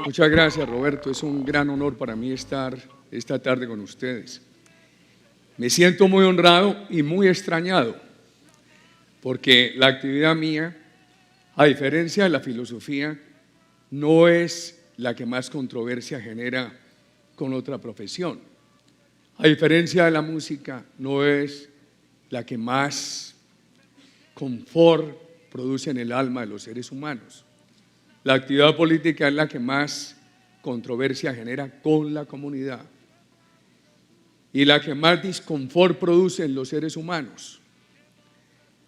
Muchas gracias, Roberto. Es un gran honor para mí estar esta tarde con ustedes. Me siento muy honrado y muy extrañado porque la actividad mía, a diferencia de la filosofía, no es la que más controversia genera con otra profesión. A diferencia de la música, no es la que más confort produce en el alma de los seres humanos. La actividad política es la que más controversia genera con la comunidad y la que más disconfort produce en los seres humanos,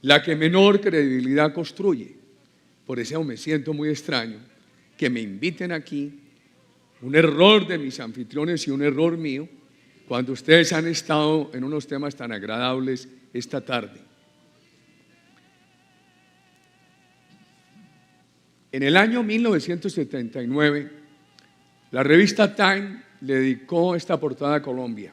la que menor credibilidad construye. Por eso me siento muy extraño que me inviten aquí, un error de mis anfitriones y un error mío, cuando ustedes han estado en unos temas tan agradables esta tarde. En el año 1979, la revista Time le dedicó esta portada a Colombia.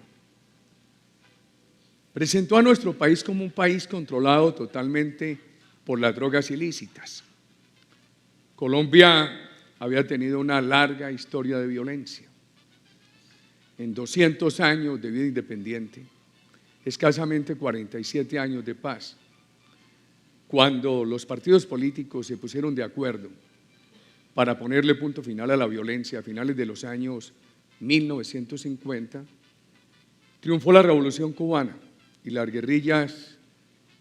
Presentó a nuestro país como un país controlado totalmente por las drogas ilícitas. Colombia había tenido una larga historia de violencia. En 200 años de vida independiente, escasamente 47 años de paz, cuando los partidos políticos se pusieron de acuerdo para ponerle punto final a la violencia a finales de los años 1950, triunfó la Revolución Cubana y las guerrillas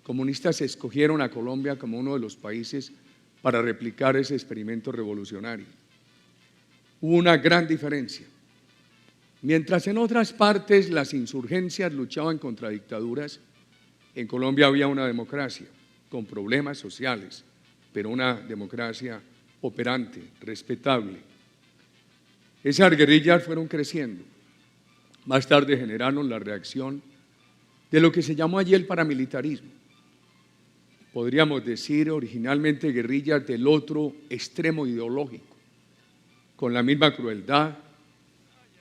comunistas escogieron a Colombia como uno de los países para replicar ese experimento revolucionario. Hubo una gran diferencia. Mientras en otras partes las insurgencias luchaban contra dictaduras, en Colombia había una democracia con problemas sociales, pero una democracia operante, respetable. Esas guerrillas fueron creciendo. Más tarde generaron la reacción de lo que se llamó allí el paramilitarismo. Podríamos decir originalmente guerrillas del otro extremo ideológico, con la misma crueldad,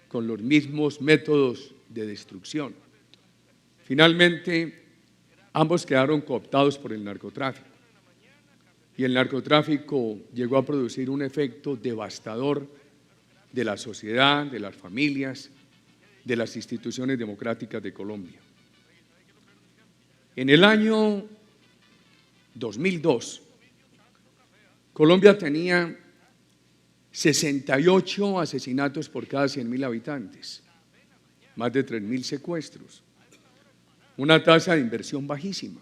con los mismos métodos de destrucción. Finalmente, ambos quedaron cooptados por el narcotráfico. Y el narcotráfico llegó a producir un efecto devastador de la sociedad, de las familias, de las instituciones democráticas de Colombia. En el año 2002, Colombia tenía 68 asesinatos por cada 100.000 habitantes, más de 3.000 secuestros, una tasa de inversión bajísima.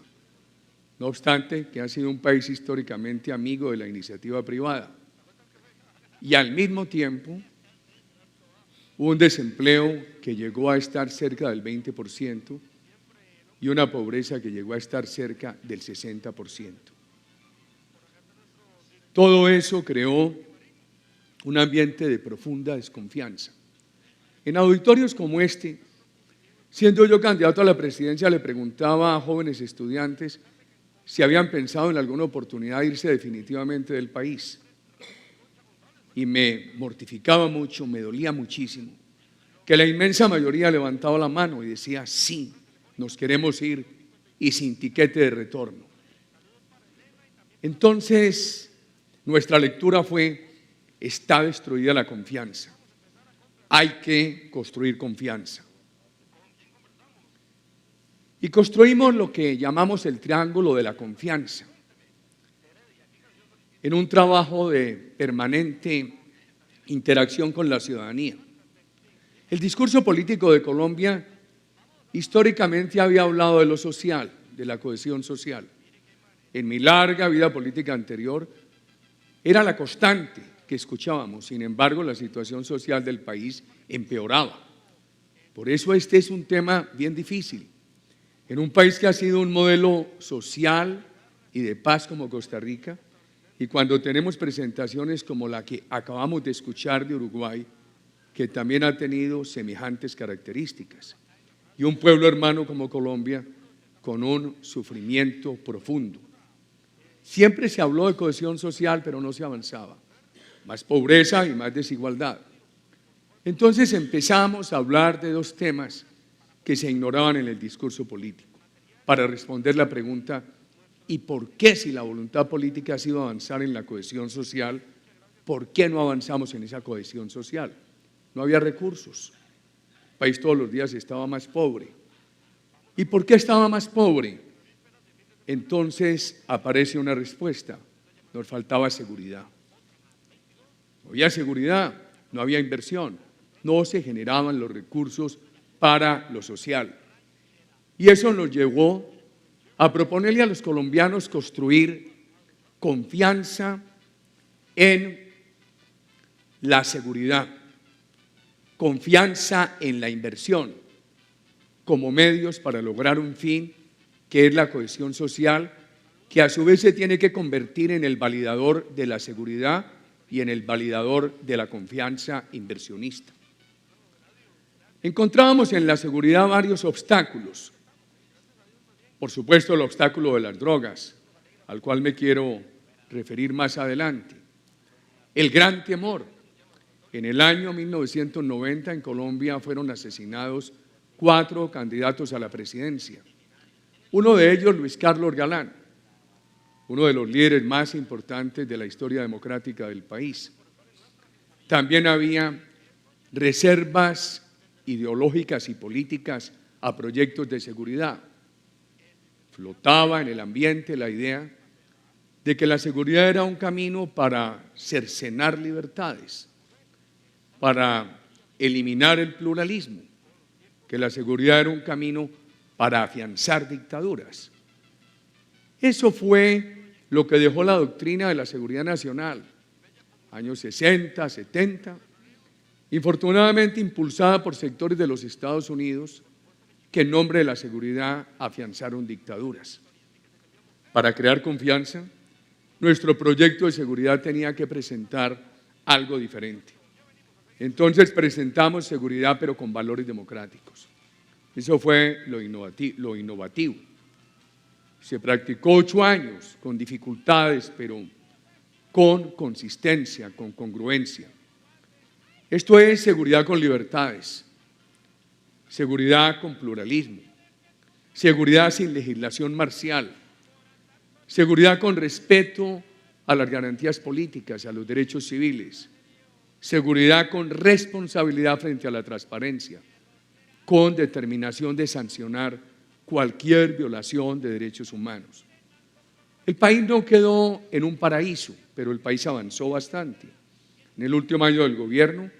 No obstante, que ha sido un país históricamente amigo de la iniciativa privada. Y al mismo tiempo, hubo un desempleo que llegó a estar cerca del 20% y una pobreza que llegó a estar cerca del 60%. Todo eso creó un ambiente de profunda desconfianza. En auditorios como este, siendo yo candidato a la presidencia, le preguntaba a jóvenes estudiantes si habían pensado en alguna oportunidad de irse definitivamente del país. Y me mortificaba mucho, me dolía muchísimo, que la inmensa mayoría levantaba la mano y decía, sí, nos queremos ir y sin tiquete de retorno. Entonces, nuestra lectura fue, está destruida la confianza, hay que construir confianza. Y construimos lo que llamamos el triángulo de la confianza, en un trabajo de permanente interacción con la ciudadanía. El discurso político de Colombia históricamente había hablado de lo social, de la cohesión social. En mi larga vida política anterior era la constante que escuchábamos, sin embargo la situación social del país empeoraba. Por eso este es un tema bien difícil. En un país que ha sido un modelo social y de paz como Costa Rica, y cuando tenemos presentaciones como la que acabamos de escuchar de Uruguay, que también ha tenido semejantes características, y un pueblo hermano como Colombia con un sufrimiento profundo. Siempre se habló de cohesión social, pero no se avanzaba. Más pobreza y más desigualdad. Entonces empezamos a hablar de dos temas que se ignoraban en el discurso político, para responder la pregunta, ¿y por qué si la voluntad política ha sido avanzar en la cohesión social, ¿por qué no avanzamos en esa cohesión social? No había recursos. El país todos los días estaba más pobre. ¿Y por qué estaba más pobre? Entonces aparece una respuesta: nos faltaba seguridad. No había seguridad, no había inversión, no se generaban los recursos para lo social. Y eso nos llevó a proponerle a los colombianos construir confianza en la seguridad, confianza en la inversión como medios para lograr un fin que es la cohesión social, que a su vez se tiene que convertir en el validador de la seguridad y en el validador de la confianza inversionista. Encontrábamos en la seguridad varios obstáculos. Por supuesto, el obstáculo de las drogas, al cual me quiero referir más adelante. El gran temor. En el año 1990 en Colombia fueron asesinados 4 candidatos a la presidencia. Uno de ellos, Luis Carlos Galán, uno de los líderes más importantes de la historia democrática del país. También había reservas ideológicas y políticas a proyectos de seguridad. Flotaba en el ambiente la idea de que la seguridad era un camino para cercenar libertades, para eliminar el pluralismo, que la seguridad era un camino para afianzar dictaduras. Eso fue lo que dejó la doctrina de la seguridad nacional, años 60, 70, infortunadamente impulsada por sectores de los Estados Unidos que en nombre de la seguridad afianzaron dictaduras. Para crear confianza, nuestro proyecto de seguridad tenía que presentar algo diferente. Entonces presentamos seguridad, pero con valores democráticos. Eso fue lo innovativo. Se practicó 8 años con dificultades, pero con consistencia, con congruencia. Esto es seguridad con libertades, seguridad con pluralismo, seguridad sin legislación marcial, seguridad con respeto a las garantías políticas, a los derechos civiles, seguridad con responsabilidad frente a la transparencia, con determinación de sancionar cualquier violación de derechos humanos. El país no quedó en un paraíso, pero el país avanzó bastante. En el último año del gobierno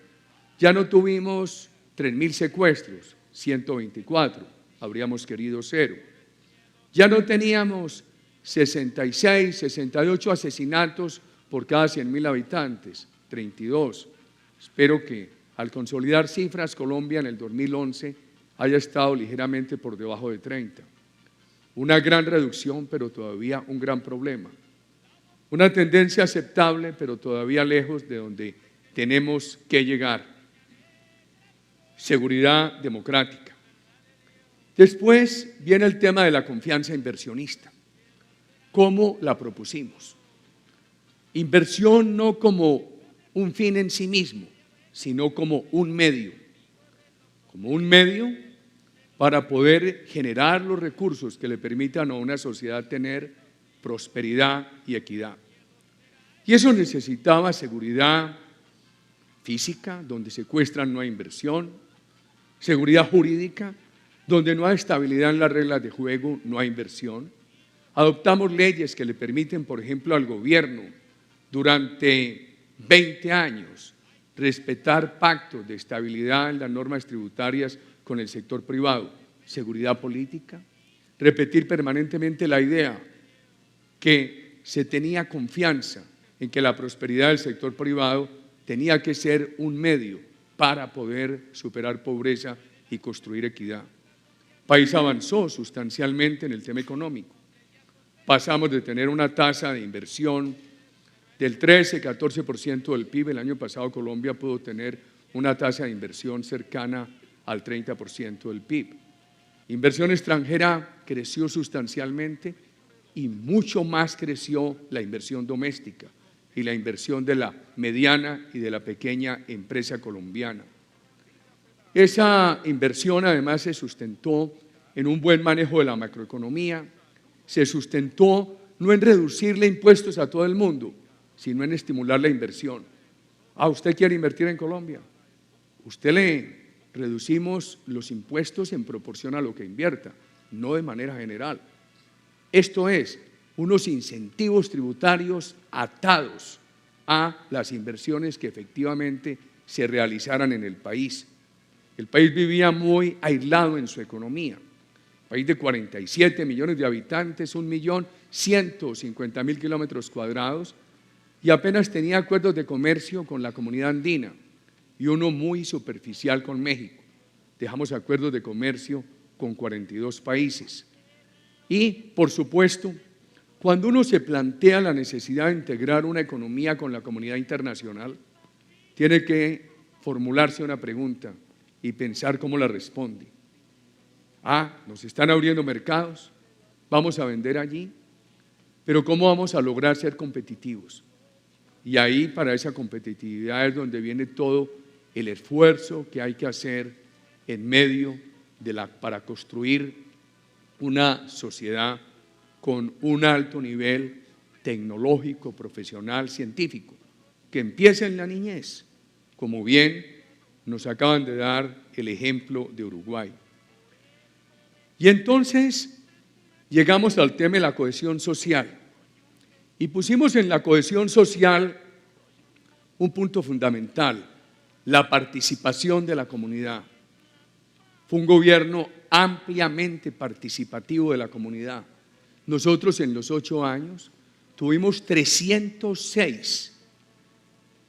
ya no tuvimos 3.000 secuestros, 124, habríamos querido 0. Ya no teníamos 66, 68 asesinatos por cada 100.000 habitantes, 32. Espero que al consolidar cifras, Colombia en el 2011 haya estado ligeramente por debajo de 30. Una gran reducción, pero todavía un gran problema. Una tendencia aceptable, pero todavía lejos de donde tenemos que llegar. Seguridad democrática. Después viene el tema de la confianza inversionista. ¿Cómo la propusimos? Inversión no como un fin en sí mismo, sino como un medio para poder generar los recursos que le permitan a una sociedad tener prosperidad y equidad. Y eso necesitaba seguridad física, donde secuestran no hay inversión, seguridad jurídica, donde no hay estabilidad en las reglas de juego, no hay inversión. Adoptamos leyes que le permiten, por ejemplo, al gobierno durante 20 años respetar pactos de estabilidad en las normas tributarias con el sector privado, seguridad política, repetir permanentemente la idea que se tenía confianza en que la prosperidad del sector privado tenía que ser un medio para poder superar pobreza y construir equidad. El país avanzó sustancialmente en el tema económico. Pasamos de tener una tasa de inversión del 13-14% del PIB. El año pasado Colombia pudo tener una tasa de inversión cercana al 30% del PIB. Inversión extranjera creció sustancialmente y mucho más creció la inversión doméstica y la inversión de la mediana y de la pequeña empresa colombiana. Esa inversión además se sustentó en un buen manejo de la macroeconomía, se sustentó no en reducirle impuestos a todo el mundo, sino en estimular la inversión. ¿Usted quiere invertir en Colombia? Usted le reducimos los impuestos en proporción a lo que invierta, no de manera general. Esto es, unos incentivos tributarios atados a las inversiones que efectivamente se realizaran en el país. El país vivía muy aislado en su economía. País de 47 millones de habitantes, 1.150.000 kilómetros cuadrados, y apenas tenía acuerdos de comercio con la comunidad andina y uno muy superficial con México. Dejamos acuerdos de comercio con 42 países. Y, por supuesto, cuando uno se plantea la necesidad de integrar una economía con la comunidad internacional, tiene que formularse una pregunta y pensar cómo la responde. Nos están abriendo mercados, vamos a vender allí, pero ¿cómo vamos a lograr ser competitivos? Y ahí, para esa competitividad es donde viene todo el esfuerzo que hay que hacer en medio para construir una sociedad con un alto nivel tecnológico, profesional, científico, que empieza en la niñez, como bien nos acaban de dar el ejemplo de Uruguay. Y entonces llegamos al tema de la cohesión social. Y pusimos en la cohesión social un punto fundamental, la participación de la comunidad. Fue un gobierno ampliamente participativo de la comunidad. Nosotros en los 8 años tuvimos 306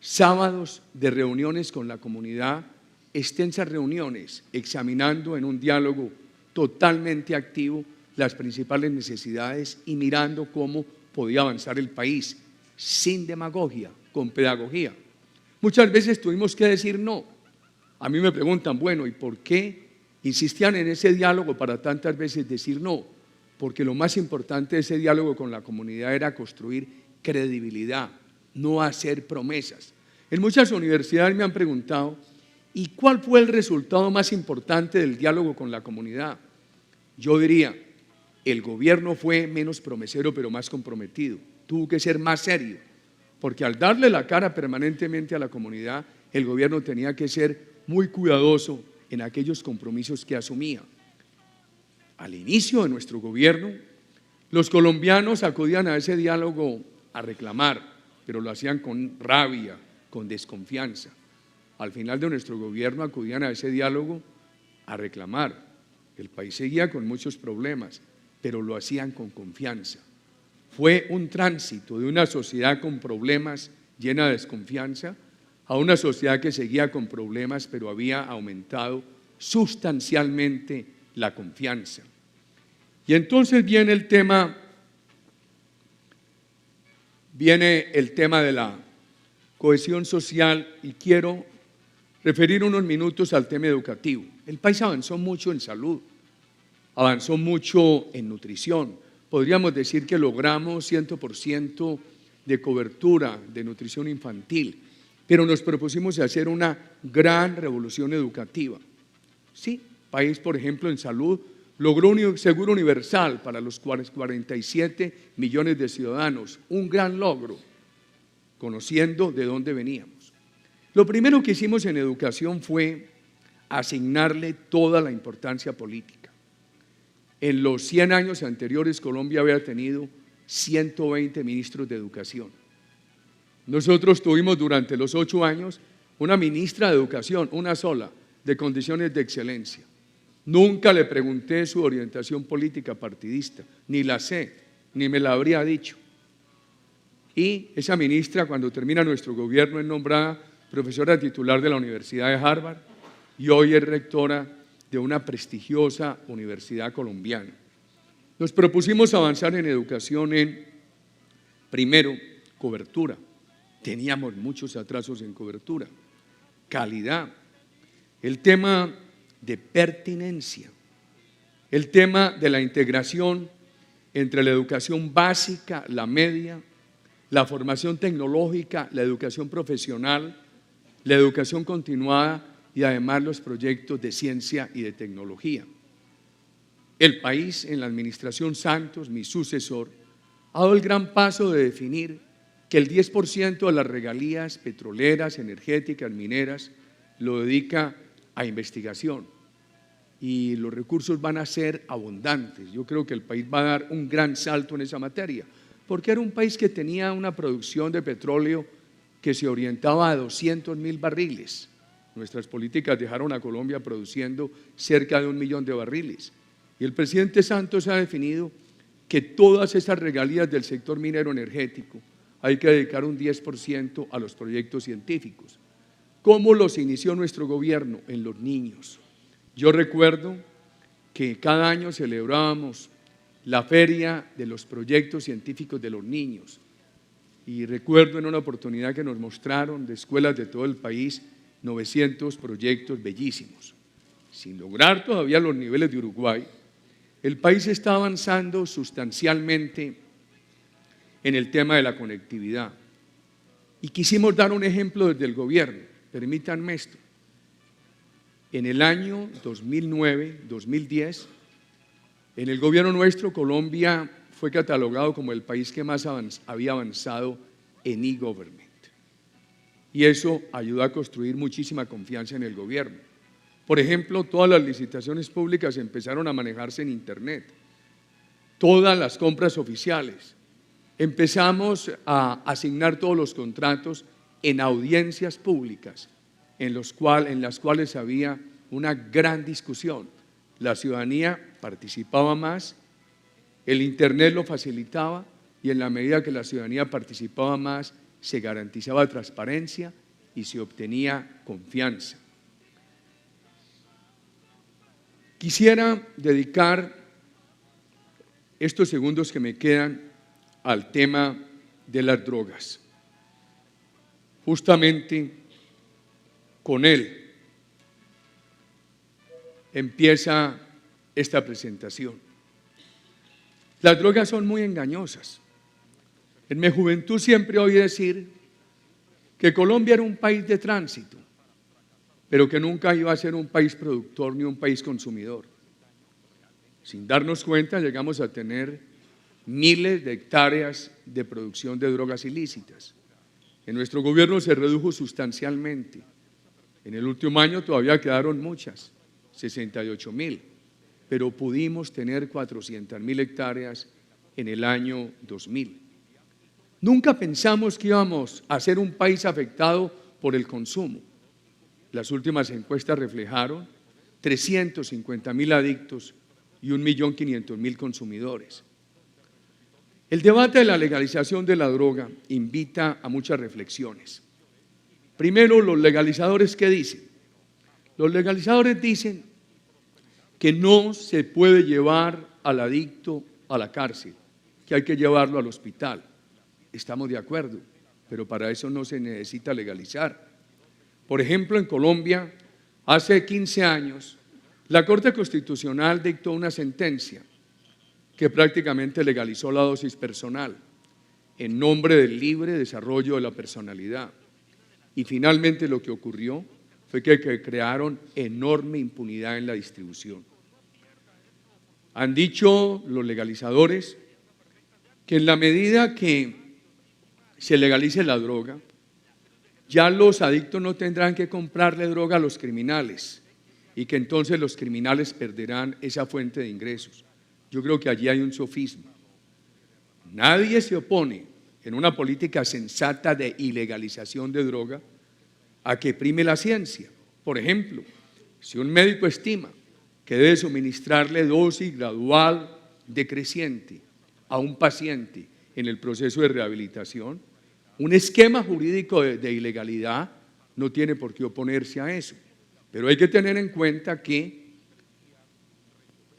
sábados de reuniones con la comunidad, extensas reuniones, examinando en un diálogo totalmente activo las principales necesidades y mirando cómo podía avanzar el país, sin demagogia, con pedagogía. Muchas veces tuvimos que decir no. A mí me preguntan, bueno, ¿y por qué insistían en ese diálogo para tantas veces decir no? Porque lo más importante de ese diálogo con la comunidad era construir credibilidad, no hacer promesas. En muchas universidades me han preguntado, ¿y cuál fue el resultado más importante del diálogo con la comunidad? Yo diría, el gobierno fue menos promesero pero más comprometido, tuvo que ser más serio, porque al darle la cara permanentemente a la comunidad, el gobierno tenía que ser muy cuidadoso en aquellos compromisos que asumía. Al inicio de nuestro gobierno, los colombianos acudían a ese diálogo a reclamar, pero lo hacían con rabia, con desconfianza. Al final de nuestro gobierno acudían a ese diálogo a reclamar. El país seguía con muchos problemas, pero lo hacían con confianza. Fue un tránsito de una sociedad con problemas llena de desconfianza a una sociedad que seguía con problemas, pero había aumentado sustancialmente la confianza. Y entonces viene el tema de la cohesión social y quiero referir unos minutos al tema educativo. El país avanzó mucho en salud, avanzó mucho en nutrición. Podríamos decir que logramos 100% de cobertura de nutrición infantil, pero nos propusimos hacer una gran revolución educativa. Sí, país, por ejemplo, en salud logró un seguro universal para los 47 millones de ciudadanos, un gran logro, conociendo de dónde veníamos. Lo primero que hicimos en educación fue asignarle toda la importancia política. En los 100 años anteriores, Colombia había tenido 120 ministros de educación. Nosotros tuvimos durante los 8 años una ministra de educación, una sola, de condiciones de excelencia. Nunca le pregunté su orientación política partidista, ni la sé, ni me la habría dicho. Y esa ministra, cuando termina nuestro gobierno, es nombrada profesora titular de la Universidad de Harvard y hoy es rectora de una prestigiosa universidad colombiana. Nos propusimos avanzar en educación en, primero, cobertura. Teníamos muchos atrasos en cobertura. Calidad. El tema de pertinencia. El tema de la integración entre la educación básica, la media, la formación tecnológica, la educación profesional, la educación continuada y además los proyectos de ciencia y de tecnología. El país, en la administración Santos, mi sucesor, ha dado el gran paso de definir que el 10% de las regalías petroleras, energéticas, mineras, lo dedica a investigación. Y los recursos van a ser abundantes. Yo creo que el país va a dar un gran salto en esa materia, porque era un país que tenía una producción de petróleo que se orientaba a 200.000 barriles. Nuestras políticas dejaron a Colombia produciendo cerca de 1 millón de barriles. Y el presidente Santos ha definido que todas esas regalías del sector minero energético hay que dedicar un 10% a los proyectos científicos. ¿Cómo los inició nuestro gobierno? En los niños. Yo recuerdo que cada año celebrábamos la feria de los proyectos científicos de los niños y recuerdo en una oportunidad que nos mostraron de escuelas de todo el país 900 proyectos bellísimos. Sin lograr todavía los niveles de Uruguay, el país está avanzando sustancialmente en el tema de la conectividad y quisimos dar un ejemplo desde el gobierno. Permítanme esto. En el año 2009-2010, en el gobierno nuestro, Colombia fue catalogado como el país que más había avanzado en e-government. Y eso ayudó a construir muchísima confianza en el gobierno. Por ejemplo, todas las licitaciones públicas empezaron a manejarse en Internet. Todas las compras oficiales. Empezamos a asignar todos los contratos en audiencias públicas, en las cuales había una gran discusión. La ciudadanía participaba más, el Internet lo facilitaba y en la medida que la ciudadanía participaba más, se garantizaba transparencia y se obtenía confianza. Quisiera dedicar estos segundos que me quedan al tema de las drogas. Justamente con él empieza esta presentación. Las drogas son muy engañosas. En mi juventud siempre oí decir que Colombia era un país de tránsito, pero que nunca iba a ser un país productor ni un país consumidor. Sin darnos cuenta, llegamos a tener miles de hectáreas de producción de drogas ilícitas. En nuestro gobierno se redujo sustancialmente. En el último año todavía quedaron muchas, 68.000, pero pudimos tener 400.000 hectáreas en el año 2000. Nunca pensamos que íbamos a ser un país afectado por el consumo. Las últimas encuestas reflejaron 350.000 adictos y 1.500.000 consumidores. El debate de la legalización de la droga invita a muchas reflexiones. Primero, los legalizadores, ¿qué dicen? Los legalizadores dicen que no se puede llevar al adicto a la cárcel, que hay que llevarlo al hospital. Estamos de acuerdo, pero para eso no se necesita legalizar. Por ejemplo, en Colombia, hace 15 años, la Corte Constitucional dictó una sentencia que prácticamente legalizó la dosis personal en nombre del libre desarrollo de la personalidad. Y finalmente lo que ocurrió fue que crearon enorme impunidad en la distribución. Han dicho los legalizadores que en la medida que se legalice la droga, ya los adictos no tendrán que comprarle droga a los criminales y que entonces los criminales perderán esa fuente de ingresos. Yo creo que allí hay un sofisma. Nadie se opone en una política sensata de ilegalización de droga a que prime la ciencia. Por ejemplo, si un médico estima que debe suministrarle dosis gradual decreciente a un paciente en el proceso de rehabilitación, un esquema jurídico de ilegalidad no tiene por qué oponerse a eso. Pero hay que tener en cuenta que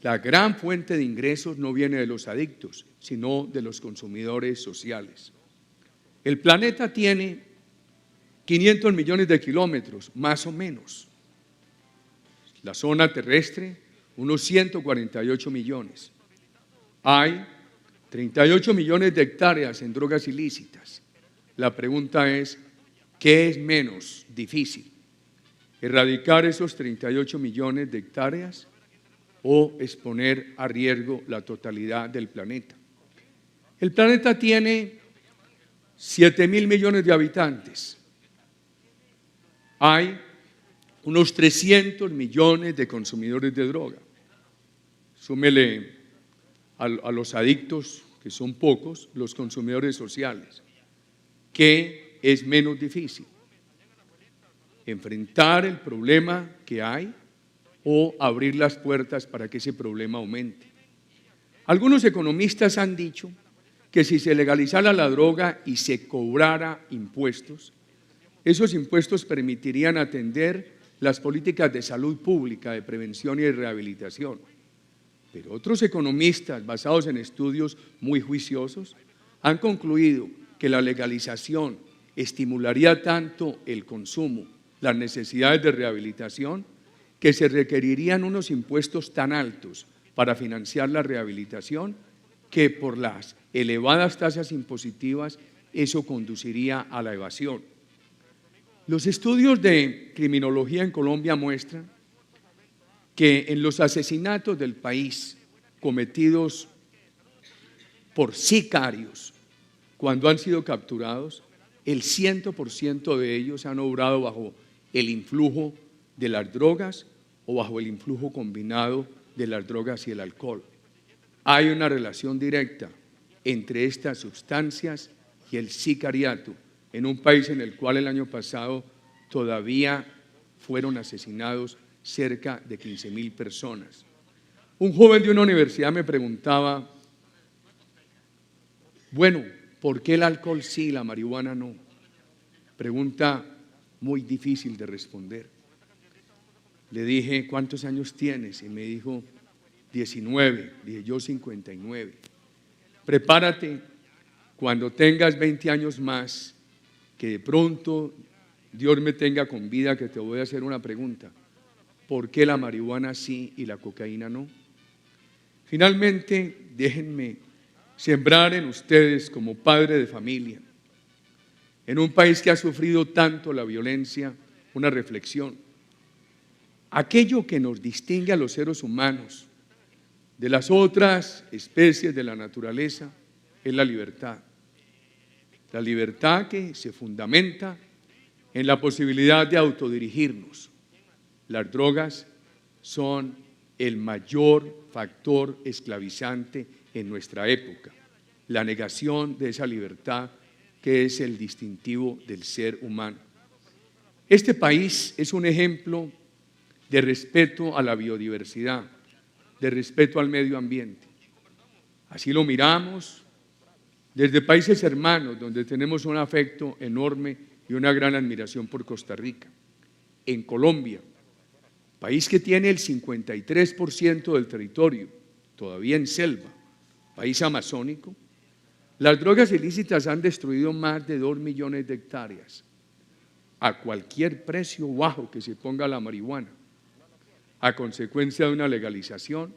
la gran fuente de ingresos no viene de los adictos, sino de los consumidores sociales. El planeta tiene 500 millones de kilómetros, más o menos. La zona terrestre, unos 148 millones. Hay 38 millones de hectáreas en drogas ilícitas. La pregunta es, ¿qué es menos difícil? ¿Erradicar esos 38 millones de hectáreas o exponer a riesgo la totalidad del planeta? El planeta tiene 7.000 millones de habitantes. Hay unos 300 millones de consumidores de droga. Súmele a los adictos, que son pocos, los consumidores sociales. ¿Qué es menos difícil? ¿Enfrentar el problema que hay o abrir las puertas para que ese problema aumente? Algunos economistas han dicho que si se legalizara la droga y se cobrara impuestos, esos impuestos permitirían atender las políticas de salud pública, de prevención y de rehabilitación. Pero otros economistas, basados en estudios muy juiciosos, han concluido que la legalización estimularía tanto el consumo, las necesidades de rehabilitación, que se requerirían unos impuestos tan altos para financiar la rehabilitación que por las elevadas tasas impositivas eso conduciría a la evasión. Los estudios de criminología en Colombia muestran que en los asesinatos del país cometidos por sicarios, cuando han sido capturados, el 100% de ellos han obrado bajo el influjo de las drogas o bajo el influjo combinado de las drogas y el alcohol. Hay una relación directa entre estas sustancias y el sicariato en un país en el cual el año pasado todavía fueron asesinados cerca de 15.000 personas. Un joven de una universidad me preguntaba, bueno, ¿por qué el alcohol sí y la marihuana no? Pregunta muy difícil de responder. Le dije, ¿cuántos años tienes? Y me dijo, 19. Dije, yo 59. Prepárate cuando tengas 20 años más, que de pronto Dios me tenga con vida, que te voy a hacer una pregunta. ¿Por qué la marihuana sí y la cocaína no? Finalmente, déjenme sembrar en ustedes como padre de familia, en un país que ha sufrido tanto la violencia, una reflexión. Aquello que nos distingue a los seres humanos de las otras especies de la naturaleza es la libertad. La libertad que se fundamenta en la posibilidad de autodirigirnos. Las drogas son el mayor factor esclavizante en nuestra época, la negación de esa libertad que es el distintivo del ser humano. Este país es un ejemplo de respeto a la biodiversidad, de respeto al medio ambiente. Así lo miramos desde países hermanos, donde tenemos un afecto enorme y una gran admiración por Costa Rica. En Colombia, país que tiene el 53% del territorio, todavía en selva, país amazónico, las drogas ilícitas han destruido más de 2 millones de hectáreas, a cualquier precio bajo que se ponga la marihuana. A consecuencia de una legalización,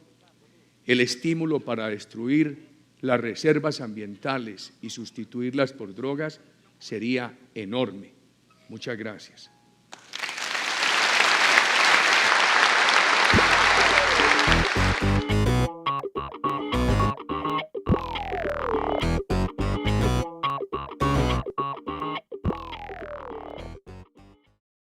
el estímulo para destruir las reservas ambientales y sustituirlas por drogas sería enorme. Muchas gracias.